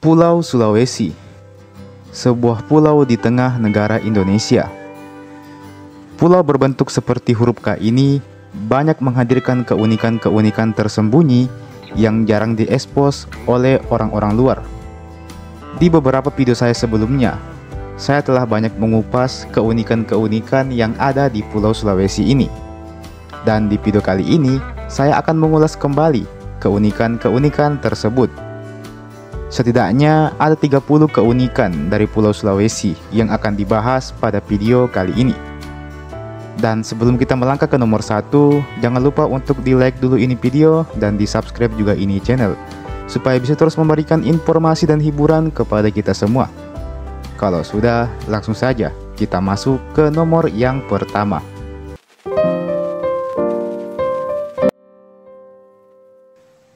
Pulau Sulawesi, sebuah pulau di tengah negara Indonesia. Pulau berbentuk seperti huruf K ini banyak menghadirkan keunikan-keunikan tersembunyi yang jarang diekspos oleh orang-orang luar. Di beberapa video saya sebelumnya, saya telah banyak mengupas keunikan-keunikan yang ada di Pulau Sulawesi ini. Dan di video kali ini, saya akan mengulas kembali keunikan-keunikan tersebut. Setidaknya ada 30 keunikan dari Pulau Sulawesi yang akan dibahas pada video kali ini. Dan sebelum kita melangkah ke nomor 1, jangan lupa untuk di like dulu ini video dan di subscribe juga ini channel, supaya bisa terus memberikan informasi dan hiburan kepada kita semua. Kalau sudah, langsung saja kita masuk ke nomor yang pertama.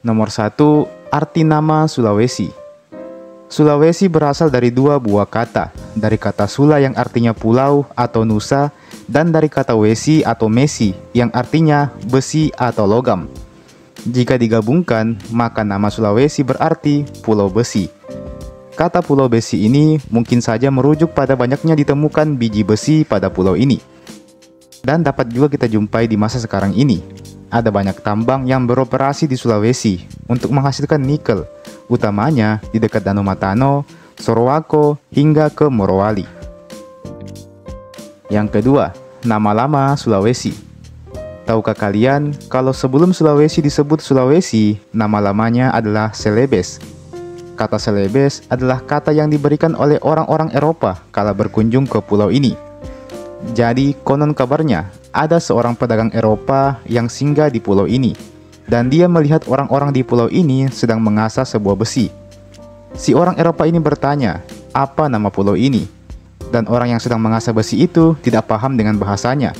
Nomor 1, arti nama Sulawesi. Sulawesi berasal dari dua buah kata, dari kata Sula yang artinya pulau atau nusa, dan dari kata Wesi atau Mesi yang artinya besi atau logam. Jika digabungkan, maka nama Sulawesi berarti Pulau Besi. Kata Pulau Besi ini mungkin saja merujuk pada banyaknya ditemukan biji besi pada pulau ini. Dan dapat juga kita jumpai di masa sekarang ini. Ada banyak tambang yang beroperasi di Sulawesi untuk menghasilkan nikel, utamanya di dekat Danau Matano, Sorowako, hingga ke Morowali. Yang kedua, nama lama Sulawesi. Tahukah kalian kalau sebelum Sulawesi disebut Sulawesi, nama lamanya adalah Celebes? Kata Celebes adalah kata yang diberikan oleh orang-orang Eropa kala berkunjung ke pulau ini. Jadi konon kabarnya ada seorang pedagang Eropa yang singgah di pulau ini, dan dia melihat orang-orang di pulau ini sedang mengasah sebuah besi. Si orang Eropa ini bertanya, apa nama pulau ini? Dan orang yang sedang mengasah besi itu tidak paham dengan bahasanya.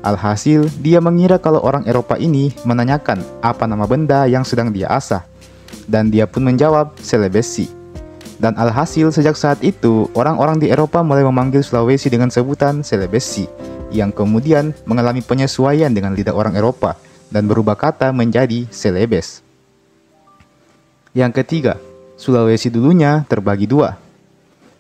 Alhasil, dia mengira kalau orang Eropa ini menanyakan apa nama benda yang sedang dia asah. Dan dia pun menjawab, Celebesi. Dan alhasil, sejak saat itu, orang-orang di Eropa mulai memanggil Sulawesi dengan sebutan Celebesi, yang kemudian mengalami penyesuaian dengan lidah orang Eropa dan berubah kata menjadi Celebes. Yang ketiga, Sulawesi dulunya terbagi dua.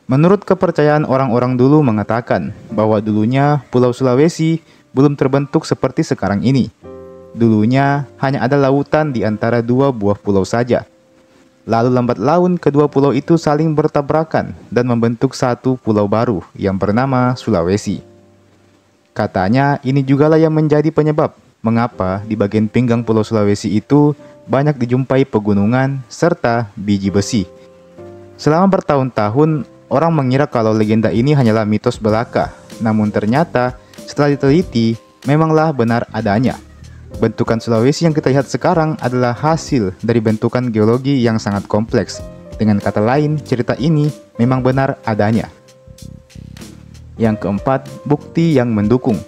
Menurut kepercayaan orang-orang dulu mengatakan bahwa dulunya Pulau Sulawesi belum terbentuk seperti sekarang ini. Dulunya hanya ada lautan di antara dua buah pulau saja. Lalu lambat laun kedua pulau itu saling bertabrakan dan membentuk satu pulau baru yang bernama Sulawesi. Katanya ini jugalah yang menjadi penyebab mengapa di bagian pinggang Pulau Sulawesi itu banyak dijumpai pegunungan serta biji besi. Selama bertahun-tahun, orang mengira kalau legenda ini hanyalah mitos belaka. Namun ternyata setelah diteliti, memanglah benar adanya. Bentukan Sulawesi yang kita lihat sekarang adalah hasil dari bentukan geologi yang sangat kompleks. Dengan kata lain, cerita ini memang benar adanya. Yang keempat, bukti yang mendukung.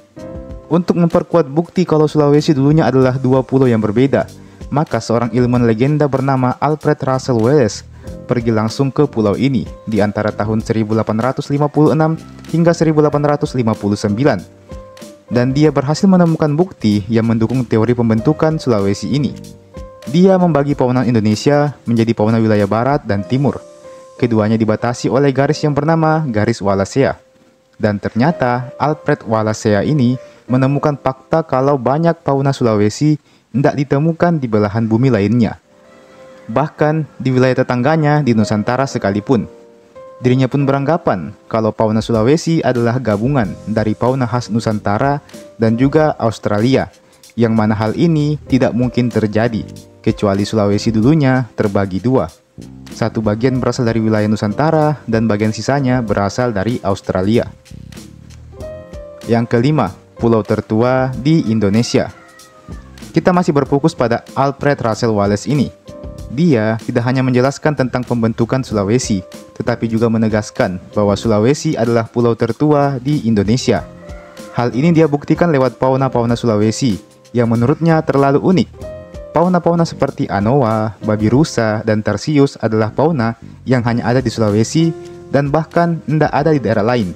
Untuk memperkuat bukti kalau Sulawesi dulunya adalah dua pulau yang berbeda, maka seorang ilmuwan legenda bernama Alfred Russel Wallace pergi langsung ke pulau ini di antara tahun 1856 hingga 1859. Dan dia berhasil menemukan bukti yang mendukung teori pembentukan Sulawesi ini. Dia membagi paunan Indonesia menjadi pauna wilayah barat dan timur. Keduanya dibatasi oleh garis yang bernama garis Wallacea. Dan ternyata Alfred Wallacea ini menemukan fakta kalau banyak fauna Sulawesi tidak ditemukan di belahan bumi lainnya. Bahkan di wilayah tetangganya di Nusantara sekalipun. Dirinya pun beranggapan kalau fauna Sulawesi adalah gabungan dari fauna khas Nusantara dan juga Australia, yang mana hal ini tidak mungkin terjadi, kecuali Sulawesi dulunya terbagi dua. Satu bagian berasal dari wilayah Nusantara dan bagian sisanya berasal dari Australia. Yang kelima, pulau tertua di Indonesia. Kita masih berfokus pada Alfred Russel Wallace ini. Dia tidak hanya menjelaskan tentang pembentukan Sulawesi, tetapi juga menegaskan bahwa Sulawesi adalah pulau tertua di Indonesia. Hal ini dia buktikan lewat fauna-fauna Sulawesi yang menurutnya terlalu unik. Fauna-fauna seperti anoa, babi rusa, dan tarsius adalah fauna yang hanya ada di Sulawesi dan bahkan tidak ada di daerah lain.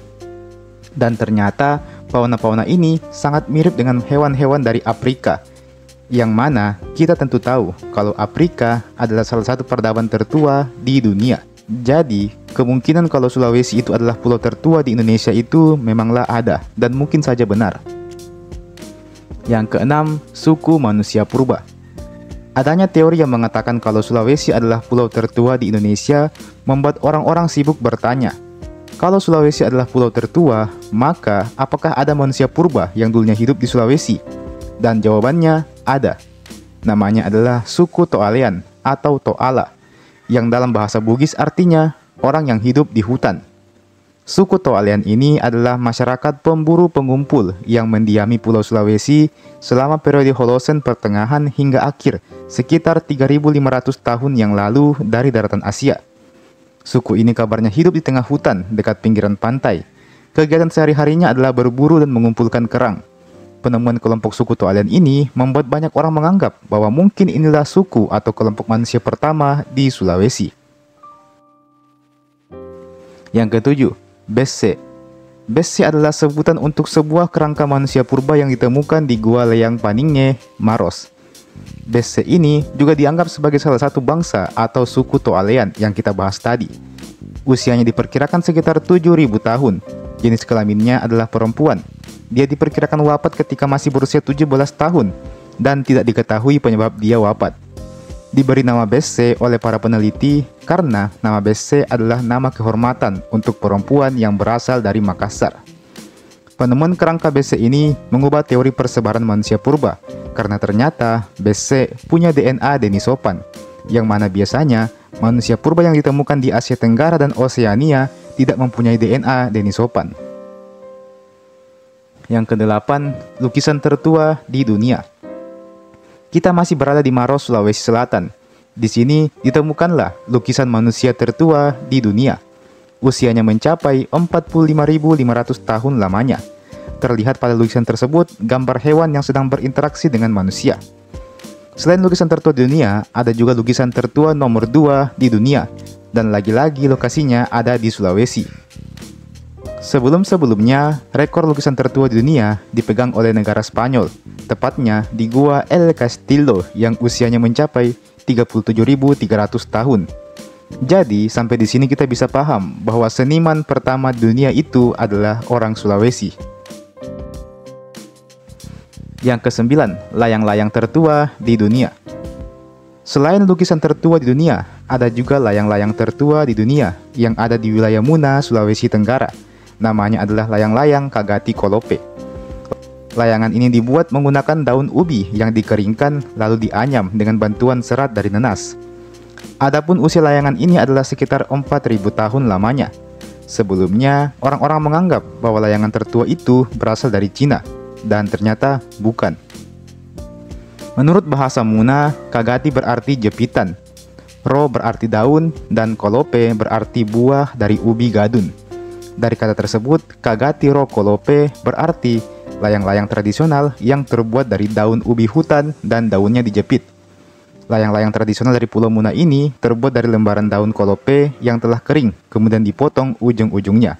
Dan ternyata fauna-fauna ini sangat mirip dengan hewan-hewan dari Afrika, yang mana kita tentu tahu kalau Afrika adalah salah satu peradaban tertua di dunia. Jadi, kemungkinan kalau Sulawesi itu adalah pulau tertua di Indonesia itu memanglah ada dan mungkin saja benar. Yang keenam, suku manusia purba. Adanya teori yang mengatakan kalau Sulawesi adalah pulau tertua di Indonesia membuat orang-orang sibuk bertanya, kalau Sulawesi adalah pulau tertua, maka apakah ada manusia purba yang dulunya hidup di Sulawesi? Dan jawabannya ada. Namanya adalah suku Toalean atau Toala, yang dalam bahasa Bugis artinya orang yang hidup di hutan. Suku Toalean ini adalah masyarakat pemburu pengumpul yang mendiami Pulau Sulawesi selama periode Holosen pertengahan hingga akhir sekitar 3.500 tahun yang lalu dari daratan Asia. Suku ini kabarnya hidup di tengah hutan dekat pinggiran pantai. Kegiatan sehari-harinya adalah berburu dan mengumpulkan kerang. Penemuan kelompok suku Toalean ini membuat banyak orang menganggap bahwa mungkin inilah suku atau kelompok manusia pertama di Sulawesi. Yang ketujuh, Besse. Besse adalah sebutan untuk sebuah kerangka manusia purba yang ditemukan di Gua Leyang Paninge, Maros. Besse ini juga dianggap sebagai salah satu bangsa atau suku Toalean yang kita bahas tadi. Usianya diperkirakan sekitar 7.000 tahun. Jenis kelaminnya adalah perempuan. Dia diperkirakan wafat ketika masih berusia 17 tahun dan tidak diketahui penyebab dia wafat. Diberi nama Besse oleh para peneliti karena nama Besse adalah nama kehormatan untuk perempuan yang berasal dari Makassar. Penemuan kerangka Besse ini mengubah teori persebaran manusia purba karena ternyata Besse punya DNA Denisovan, yang mana biasanya manusia purba yang ditemukan di Asia Tenggara dan Oseania tidak mempunyai DNA Denisovan. Yang kedelapan, lukisan tertua di dunia. Kita masih berada di Maros, Sulawesi Selatan. Di sini ditemukanlah lukisan manusia tertua di dunia. Usianya mencapai 45.500 tahun lamanya. Terlihat pada lukisan tersebut gambar hewan yang sedang berinteraksi dengan manusia. Selain lukisan tertua di dunia, ada juga lukisan tertua nomor 2 di dunia. Dan lagi-lagi lokasinya ada di Sulawesi. Sebelum-sebelumnya, rekor lukisan tertua di dunia dipegang oleh negara Spanyol, tepatnya di Gua El Castillo yang usianya mencapai 37.300 tahun. Jadi, sampai di sini kita bisa paham bahwa seniman pertama di dunia itu adalah orang Sulawesi. Yang kesembilan, layang-layang tertua di dunia. Selain lukisan tertua di dunia, ada juga layang-layang tertua di dunia yang ada di wilayah Muna, Sulawesi Tenggara. Namanya adalah layang-layang Kagati Kolope. Layangan ini dibuat menggunakan daun ubi yang dikeringkan lalu dianyam dengan bantuan serat dari nenas. Adapun usia layangan ini adalah sekitar 4.000 tahun lamanya. Sebelumnya, orang-orang menganggap bahwa layangan tertua itu berasal dari Cina, dan ternyata bukan. Menurut bahasa Muna, Kagati berarti jepitan, Ro berarti daun, dan Kolope berarti buah dari ubi gadun. Dari kata tersebut, Kagati Ro Kolope berarti layang-layang tradisional yang terbuat dari daun ubi hutan dan daunnya dijepit. Layang-layang tradisional dari Pulau Muna ini terbuat dari lembaran daun kolope yang telah kering, kemudian dipotong ujung-ujungnya.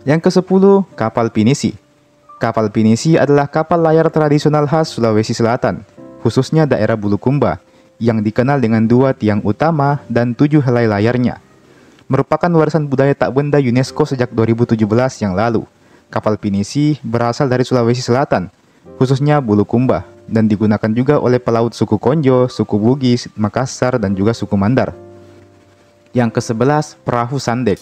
Yang ke-10, kapal pinisi. Kapal pinisi adalah kapal layar tradisional khas Sulawesi Selatan, khususnya daerah Bulukumba, yang dikenal dengan 2 tiang utama dan 7 helai layarnya. Merupakan warisan budaya tak benda UNESCO sejak 2017 yang lalu. Kapal pinisi berasal dari Sulawesi Selatan, khususnya Bulukumba, dan digunakan juga oleh pelaut suku Konjo, suku Bugis, Makassar, dan juga suku Mandar. Yang ke-11, perahu sandek.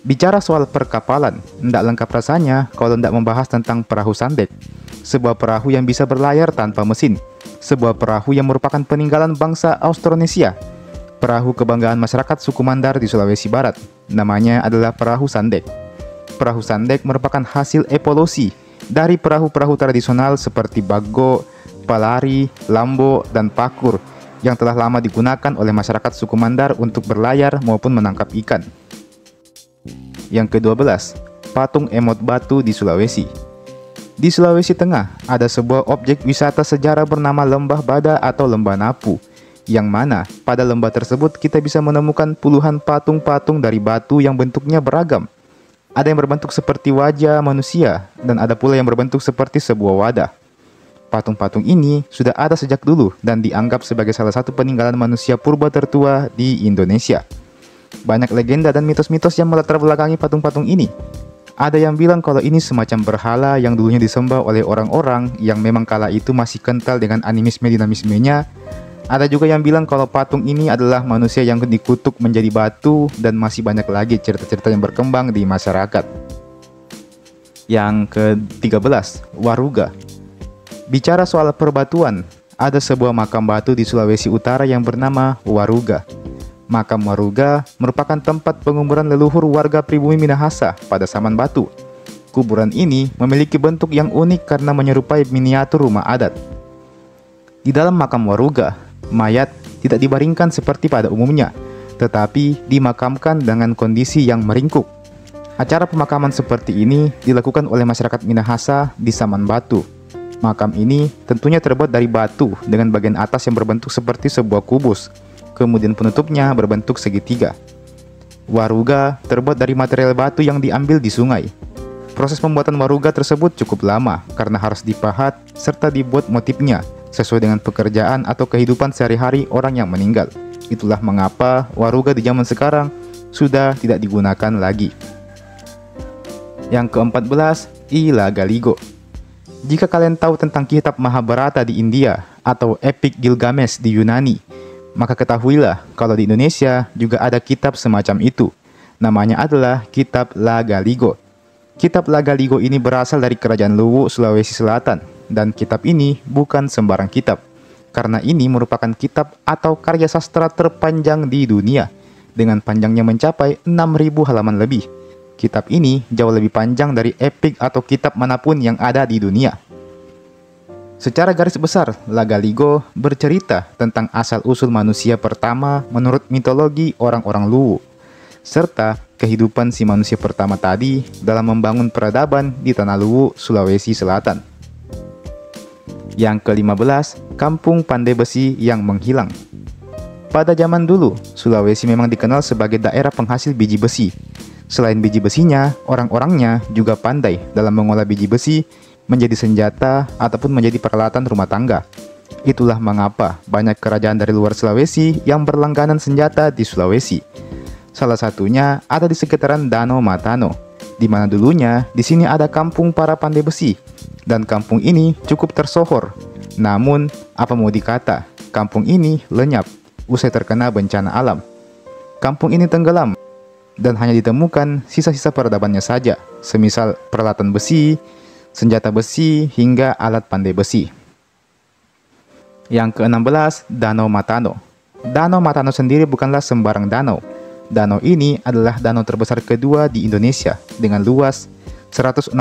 Bicara soal perkapalan, tidak lengkap rasanya kalau tidak membahas tentang perahu sandek. Sebuah perahu yang bisa berlayar tanpa mesin. Sebuah perahu yang merupakan peninggalan bangsa Austronesia. Perahu kebanggaan masyarakat suku Mandar di Sulawesi Barat. Namanya adalah perahu sandek. Perahu sandek merupakan hasil evolusi dari perahu-perahu tradisional seperti Baggo, Palari, Lambo, dan Pakur yang telah lama digunakan oleh masyarakat suku Mandar untuk berlayar maupun menangkap ikan. Yang ke-12, patung emot batu di Sulawesi. Di Sulawesi Tengah, ada sebuah objek wisata sejarah bernama Lembah Bada atau Lembah Napu, yang mana pada lembah tersebut kita bisa menemukan puluhan patung-patung dari batu yang bentuknya beragam. Ada yang berbentuk seperti wajah manusia, dan ada pula yang berbentuk seperti sebuah wadah. Patung-patung ini sudah ada sejak dulu dan dianggap sebagai salah satu peninggalan manusia purba tertua di Indonesia. Banyak legenda dan mitos-mitos yang melatar belakangi patung-patung ini. Ada yang bilang kalau ini semacam berhala yang dulunya disembah oleh orang-orang yang memang kala itu masih kental dengan animisme-dinamismenya. Ada juga yang bilang kalau patung ini adalah manusia yang dikutuk menjadi batu, dan masih banyak lagi cerita-cerita yang berkembang di masyarakat. Yang ke-13, Waruga. Bicara soal perbatuan, ada sebuah makam batu di Sulawesi Utara yang bernama Waruga. Makam Waruga merupakan tempat penguburan leluhur warga pribumi Minahasa pada zaman batu. Kuburan ini memiliki bentuk yang unik karena menyerupai miniatur rumah adat. Di dalam makam Waruga, mayat tidak dibaringkan seperti pada umumnya, tetapi dimakamkan dengan kondisi yang meringkuk. Acara pemakaman seperti ini dilakukan oleh masyarakat Minahasa di zaman batu. Makam ini tentunya terbuat dari batu dengan bagian atas yang berbentuk seperti sebuah kubus, kemudian penutupnya berbentuk segitiga. Waruga terbuat dari material batu yang diambil di sungai. Proses pembuatan waruga tersebut cukup lama karena harus dipahat serta dibuat motifnya sesuai dengan pekerjaan atau kehidupan sehari-hari orang yang meninggal. Itulah mengapa waruga di zaman sekarang sudah tidak digunakan lagi. Yang ke-14, Ila Galigo. Jika kalian tahu tentang kitab Mahabharata di India atau Epic Gilgamesh di Yunani, maka ketahuilah kalau di Indonesia juga ada kitab semacam itu. Namanya adalah Kitab Lagaligo. Kitab Lagaligo ini berasal dari Kerajaan Luwu, Sulawesi Selatan, dan kitab ini bukan sembarang kitab, karena ini merupakan kitab atau karya sastra terpanjang di dunia, dengan panjangnya mencapai 6.000 halaman lebih. Kitab ini jauh lebih panjang dari epik atau kitab manapun yang ada di dunia. Secara garis besar, Lagaligo bercerita tentang asal-usul manusia pertama menurut mitologi orang-orang Luwu, serta kehidupan si manusia pertama tadi dalam membangun peradaban di Tanah Luwu, Sulawesi Selatan. Yang ke-15, Kampung Pandai Besi yang menghilang. Pada zaman dulu, Sulawesi memang dikenal sebagai daerah penghasil biji besi. Selain biji besinya, orang-orangnya juga pandai dalam mengolah biji besi menjadi senjata ataupun menjadi peralatan rumah tangga. Itulah mengapa banyak kerajaan dari luar Sulawesi yang berlangganan senjata di Sulawesi. Salah satunya ada di sekitaran Danau Matano, di mana dulunya di sini ada kampung para pandai besi, dan kampung ini cukup tersohor. Namun, apa mau dikata, kampung ini lenyap usai terkena bencana alam. Kampung ini tenggelam dan hanya ditemukan sisa-sisa peradabannya saja, semisal peralatan besi, senjata besi, hingga alat pandai besi. Yang ke-16, Danau Matano. Danau Matano sendiri bukanlah sembarang danau. Danau ini adalah danau terbesar kedua di Indonesia dengan luas 164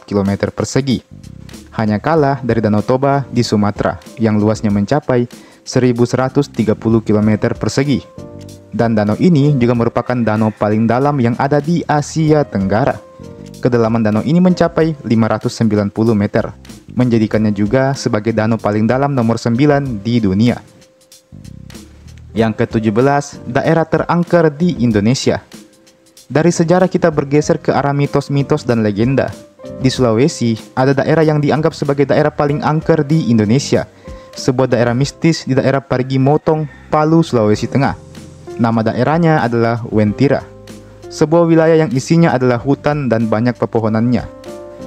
km persegi. Hanya kalah dari Danau Toba di Sumatera yang luasnya mencapai 1130 km persegi. Dan danau ini juga merupakan danau paling dalam yang ada di Asia Tenggara. Kedalaman danau ini mencapai 590 meter, menjadikannya juga sebagai danau paling dalam nomor 9 di dunia. Yang ke-17, daerah terangker di Indonesia. Dari sejarah kita bergeser ke arah mitos-mitos dan legenda. Di Sulawesi, ada daerah yang dianggap sebagai daerah paling angker di Indonesia. Sebuah daerah mistis di daerah Parigi Motong, Palu, Sulawesi Tengah. Nama daerahnya adalah Wentira. Sebuah wilayah yang isinya adalah hutan dan banyak pepohonannya.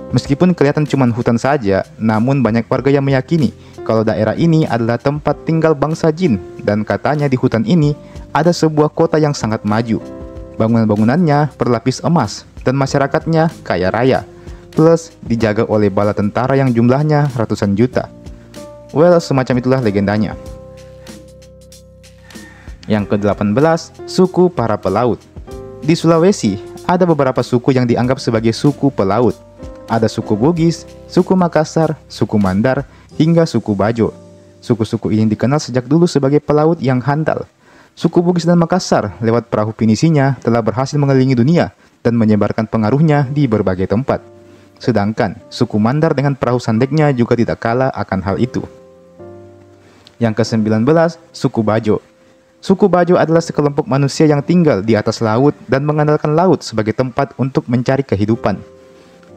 Meskipun kelihatan cuma hutan saja, namun banyak warga yang meyakini kalau daerah ini adalah tempat tinggal bangsa jin, dan katanya di hutan ini ada sebuah kota yang sangat maju. Bangunan-bangunannya berlapis emas dan masyarakatnya kaya raya, plus dijaga oleh bala tentara yang jumlahnya ratusan juta. Well, semacam itulah legendanya. Yang ke-18, suku para pelaut. Di Sulawesi, ada beberapa suku yang dianggap sebagai suku pelaut. Ada suku Bugis, suku Makassar, suku Mandar, hingga suku Bajo. Suku-suku ini dikenal sejak dulu sebagai pelaut yang handal. Suku Bugis dan Makassar lewat perahu pinisinya telah berhasil mengelilingi dunia dan menyebarkan pengaruhnya di berbagai tempat. Sedangkan suku Mandar dengan perahu sandeknya juga tidak kalah akan hal itu. Yang ke-19, suku Bajo. Suku Bajo adalah sekelompok manusia yang tinggal di atas laut dan mengandalkan laut sebagai tempat untuk mencari kehidupan.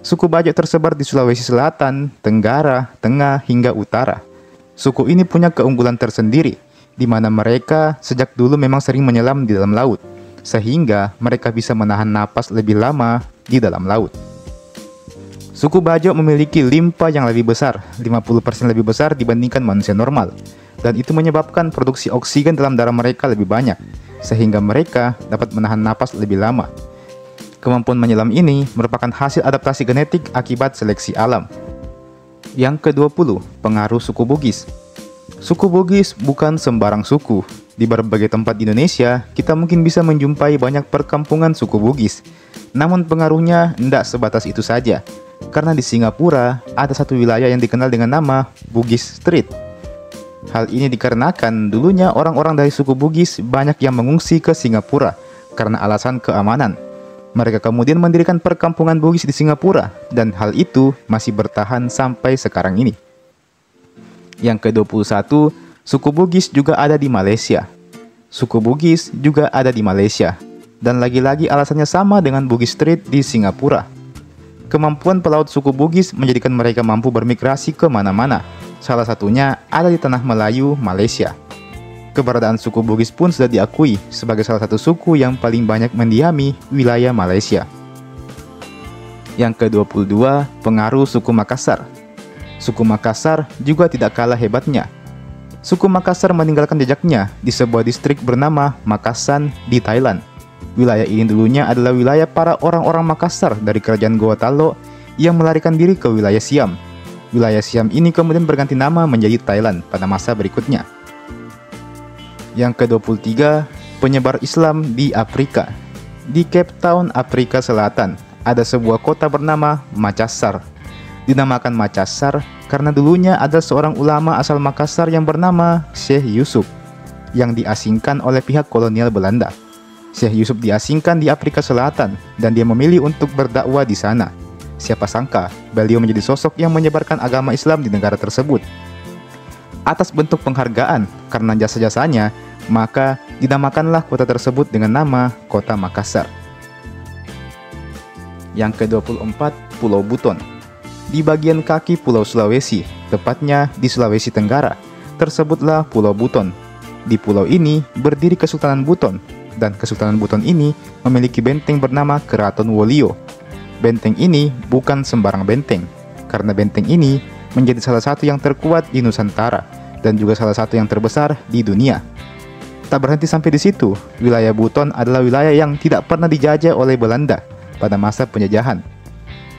Suku Bajo tersebar di Sulawesi Selatan, Tenggara, Tengah, hingga Utara. Suku ini punya keunggulan tersendiri, di mana mereka sejak dulu memang sering menyelam di dalam laut, sehingga mereka bisa menahan napas lebih lama di dalam laut. Suku Bajo memiliki limpa yang lebih besar, 50% lebih besar dibandingkan manusia normal, dan itu menyebabkan produksi oksigen dalam darah mereka lebih banyak, sehingga mereka dapat menahan napas lebih lama. Kemampuan menyelam ini merupakan hasil adaptasi genetik akibat seleksi alam. Yang ke-20, pengaruh suku Bugis. Suku Bugis bukan sembarang suku. Di berbagai tempat di Indonesia, kita mungkin bisa menjumpai banyak perkampungan suku Bugis. Namun pengaruhnya tidak sebatas itu saja. Karena di Singapura, ada satu wilayah yang dikenal dengan nama Bugis Street. Hal ini dikarenakan dulunya orang-orang dari suku Bugis banyak yang mengungsi ke Singapura karena alasan keamanan. Mereka kemudian mendirikan perkampungan Bugis di Singapura, dan hal itu masih bertahan sampai sekarang ini. Yang ke-21, suku Bugis juga ada di Malaysia. Suku Bugis juga ada di Malaysia, dan lagi-lagi alasannya sama dengan Bugis Street di Singapura. Kemampuan pelaut suku Bugis menjadikan mereka mampu bermigrasi ke mana-mana. Salah satunya ada di tanah Melayu, Malaysia. Keberadaan suku Bugis pun sudah diakui sebagai salah satu suku yang paling banyak mendiami wilayah Malaysia. Yang ke-22, pengaruh suku Makassar. Suku Makassar juga tidak kalah hebatnya. Suku Makassar meninggalkan jejaknya di sebuah distrik bernama Makassan di Thailand. Wilayah ini dulunya adalah wilayah para orang-orang Makassar dari kerajaan Gorontalo yang melarikan diri ke wilayah Siam. Wilayah Siam ini kemudian berganti nama menjadi Thailand pada masa berikutnya. Yang ke-23, penyebar Islam di Afrika. Di Cape Town, Afrika Selatan, ada sebuah kota bernama Makassar. Dinamakan Makassar karena dulunya ada seorang ulama asal Makassar yang bernama Syekh Yusuf, yang diasingkan oleh pihak kolonial Belanda. Syekh Yusuf diasingkan di Afrika Selatan dan dia memilih untuk berdakwah di sana. Siapa sangka, beliau menjadi sosok yang menyebarkan agama Islam di negara tersebut. Atas bentuk penghargaan karena jasa-jasanya, maka dinamakanlah kota tersebut dengan nama Kota Makassar. Yang ke-24, Pulau Buton. Di bagian kaki Pulau Sulawesi, tepatnya di Sulawesi Tenggara, tersebutlah Pulau Buton. Di pulau ini berdiri Kesultanan Buton, dan Kesultanan Buton ini memiliki benteng bernama Keraton Wolio. Benteng ini bukan sembarang benteng, karena benteng ini menjadi salah satu yang terkuat di Nusantara dan juga salah satu yang terbesar di dunia. Tak berhenti sampai di situ, wilayah Buton adalah wilayah yang tidak pernah dijajah oleh Belanda pada masa penjajahan.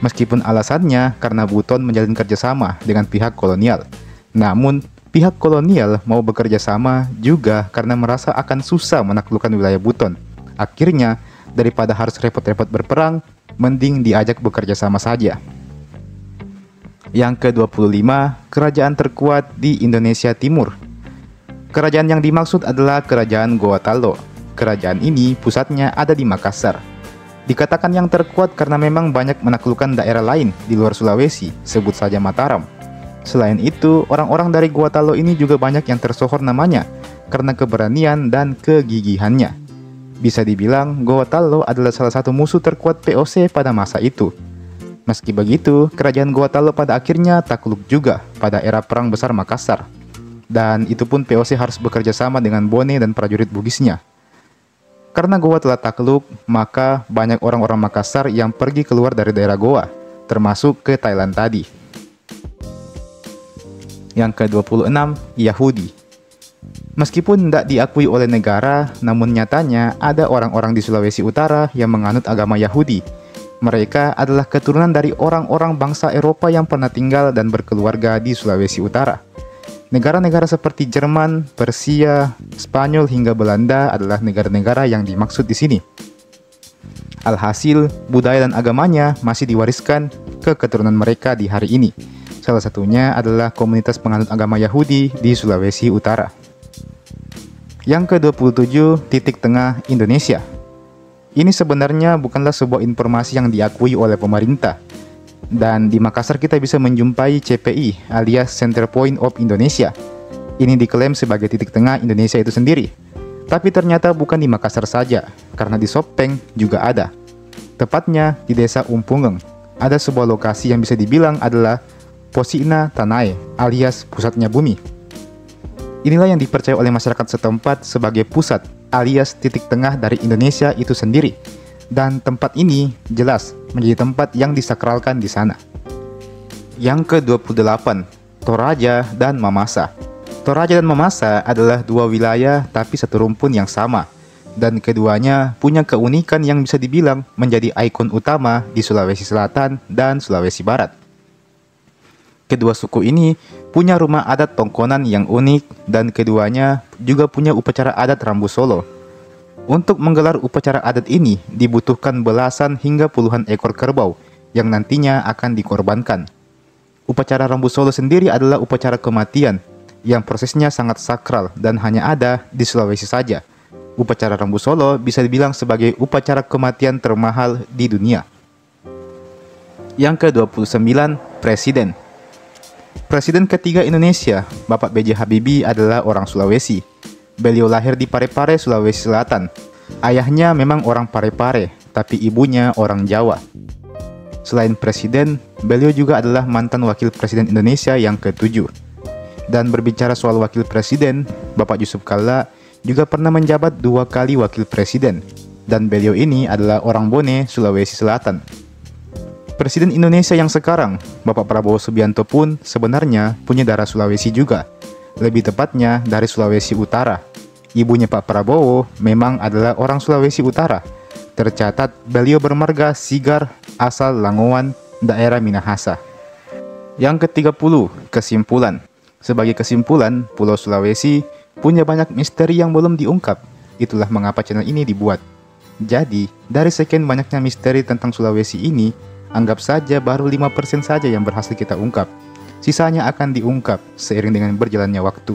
Meskipun alasannya karena Buton menjalin kerjasama dengan pihak kolonial, namun pihak kolonial mau bekerja sama juga karena merasa akan susah menaklukkan wilayah Buton. Akhirnya, daripada harus repot-repot berperang, mending diajak bekerja sama saja. Yang ke-25, kerajaan terkuat di Indonesia Timur. Kerajaan yang dimaksud adalah Kerajaan Gorontalo. Kerajaan ini pusatnya ada di Makassar. Dikatakan yang terkuat karena memang banyak menaklukkan daerah lain di luar Sulawesi, sebut saja Mataram. Selain itu, orang-orang dari Gorontalo ini juga banyak yang tersohor namanya karena keberanian dan kegigihannya. Bisa dibilang, Gorontalo adalah salah satu musuh terkuat POC pada masa itu. Meski begitu, kerajaan Gorontalo pada akhirnya takluk juga pada era Perang Besar Makassar. Dan itu pun POC harus bekerja sama dengan Bone dan prajurit Bugisnya. Karena Goa telah takluk, maka banyak orang-orang Makassar yang pergi keluar dari daerah Goa, termasuk ke Thailand tadi. Yang ke-26, Yahudi. Meskipun tidak diakui oleh negara, namun nyatanya ada orang-orang di Sulawesi Utara yang menganut agama Yahudi. Mereka adalah keturunan dari orang-orang bangsa Eropa yang pernah tinggal dan berkeluarga di Sulawesi Utara. Negara-negara seperti Jerman, Persia, Spanyol hingga Belanda adalah negara-negara yang dimaksud di sini. Alhasil, budaya dan agamanya masih diwariskan ke keturunan mereka di hari ini. Salah satunya adalah komunitas penganut agama Yahudi di Sulawesi Utara. Yang ke-27, titik tengah Indonesia. Ini sebenarnya bukanlah sebuah informasi yang diakui oleh pemerintah. Dan di Makassar kita bisa menjumpai CPI alias Center Point of Indonesia. Ini diklaim sebagai titik tengah Indonesia itu sendiri. Tapi ternyata bukan di Makassar saja, karena di Sopeng juga ada. Tepatnya di desa Umpungeng. ada sebuah lokasi yang bisa dibilang adalah Posina Tanae alias pusatnya bumi. Inilah yang dipercaya oleh masyarakat setempat sebagai pusat alias titik tengah dari Indonesia itu sendiri. Dan tempat ini jelas menjadi tempat yang disakralkan di sana. Yang ke-28, Toraja dan Mamasa. Toraja dan Mamasa adalah dua wilayah tapi satu rumpun yang sama. Dan keduanya punya keunikan yang bisa dibilang menjadi ikon utama di Sulawesi Selatan dan Sulawesi Barat. Kedua suku ini punya rumah adat Tongkonan yang unik dan keduanya juga punya upacara adat Rambu Solo. Untuk menggelar upacara adat ini dibutuhkan belasan hingga puluhan ekor kerbau yang nantinya akan dikorbankan. Upacara Rambu Solo sendiri adalah upacara kematian yang prosesnya sangat sakral dan hanya ada di Sulawesi saja. Upacara Rambu Solo bisa dibilang sebagai upacara kematian termahal di dunia. Yang ke-29, Presiden. Presiden ketiga Indonesia, Bapak B.J. Habibie adalah orang Sulawesi. Beliau lahir di Parepare, Sulawesi Selatan. Ayahnya memang orang Parepare, tapi ibunya orang Jawa. Selain presiden, beliau juga adalah mantan wakil presiden Indonesia yang ke-7. Dan berbicara soal wakil presiden, Bapak Yusuf Kalla juga pernah menjabat 2 kali wakil presiden, dan beliau ini adalah orang Bone, Sulawesi Selatan. Presiden Indonesia yang sekarang, Bapak Prabowo Subianto pun sebenarnya punya darah Sulawesi juga, lebih tepatnya dari Sulawesi Utara. Ibunya Pak Prabowo memang adalah orang Sulawesi Utara. Tercatat beliau bermarga Sigar asal Langowan, daerah Minahasa. Yang ke-30, kesimpulan. Sebagai kesimpulan, Pulau Sulawesi punya banyak misteri yang belum diungkap. Itulah mengapa channel ini dibuat. Jadi, dari sekian banyaknya misteri tentang Sulawesi ini, anggap saja baru 5% saja yang berhasil kita ungkap. Sisanya akan diungkap seiring dengan berjalannya waktu.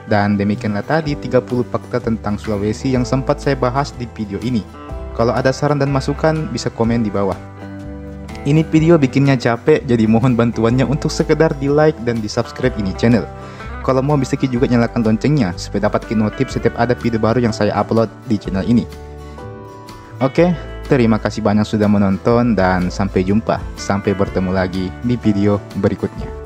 Dan demikianlah tadi 30 fakta tentang Sulawesi yang sempat saya bahas di video ini. Kalau ada saran dan masukan, bisa komen di bawah. Ini video bikinnya capek, jadi mohon bantuannya untuk sekedar di like dan di subscribe ini channel. Kalau mau bisa juga nyalakan loncengnya supaya dapat notif setiap ada video baru yang saya upload di channel ini. Oke, terima kasih banyak sudah menonton dan sampai jumpa. Sampai bertemu lagi di video berikutnya.